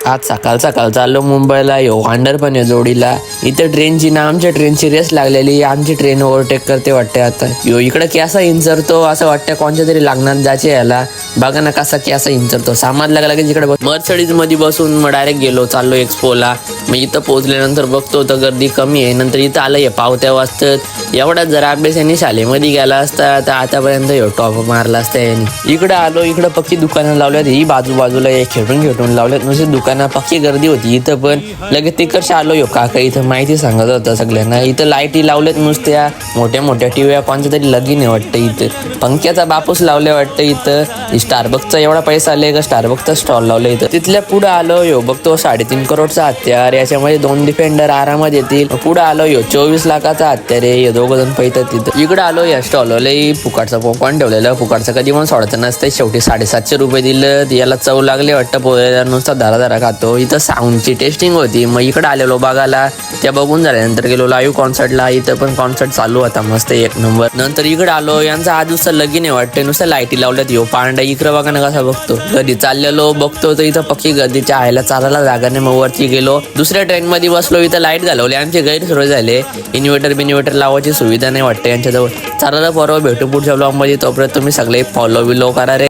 आज सकाळ सकाळ चाललो मुंबईला. यो वांडर पण आहे जोडीला. इथं ट्रेनची ना आमच्या ट्रेनची रेस लागलेली. आमची ट्रेन ओव्हरटेक करते वाटते आता. यो इकडे कसा इंचरतो असं वाटतं कोणत्या तरी लागणार जायचे याला. बघा ना कसा कसा इंचरतो. सामान लागला की इकडे मर्सडीज मध्ये बसून मग डायरेक्ट गेलो चाललो एक्सपोला. मग इथं पोहोचल्यानंतर बघतो तर गर्दी कमी आहे. नंतर इथं आलं पावत्या वाजतात. एवढाच जरा अभ्यास यांनी शाळेमध्ये गेला असता तर आतापर्यंत टॉप मारला असता यांनी. इकडे आलो. इकडे पक्की दुकानं लावल्यात. ही बाजूला खेटून लावल्यात. नुसते दुकानं पक्की गर्दी होती इथं. पण लगेच तिकडचे आलो काका इथं माहिती सांगत होता सगळ्यांना. इथं लाईटी लावल्यात नुसत्या. मोठ्या टीव्या कोणत्या तरी लगीन आहे वाटतं इथं. पंख्याचा बापूस लावल्या वाटतं इथं. स्टारबक्सचा एवढा पैसा आले का स्टारबक्सचा स्टॉल लावला इथं. तिथल्या पुढे आलो बघतो 3.5 करोडचा हत्यार. याच्यामध्ये 2 डिफेंडर आरामात येतील. पुढे आलो 24 लाखाचा हत्यार आहे. हे 2 जण पैतात तिथं. इकडे आलो या स्टॉलला फुकाटचा पॉपकॉर्न ठेवलेलं. फुकाटचं कधी पण सोडायचं नसतं. शेवटी 750 रुपये दिलं. याला चव लागले वाटतं पोह्याला. नुसता धरा खातो. इथं साऊंडची टेस्टिंग होती. मग इकडे आलेलो बघायला. त्या बघून झाल्यानंतर गेलो लाईव्ह कॉन्सर्टला. इथं पण कॉन्सर्ट चालू होता मस्त 1 नंबर. नंतर इकडे आलो. यांचा आज दुसरा लगीन आहे वाटतं. नुसतं लाईटी लावल्यात. पांडा इकडे बघा ना कसा बघतो. गर्दी चाललेलो बघतो तर इथं पक्की गर्दीच्या आयला चालायला जागा नाही. मग वरती गेलो. दुसऱ्या ट्रेन मध्ये बसलो. इथं लाईट घालवली. आमचे गैरसोय झाले. इन्व्हर्टर लावायची सुविधा नाही वाटते यांच्याजवळ. चालायला परवा भेटू पुढच्या ब्लॉग मध्ये. तोपर्यंत तुम्ही सगळे फॉलो करा रे.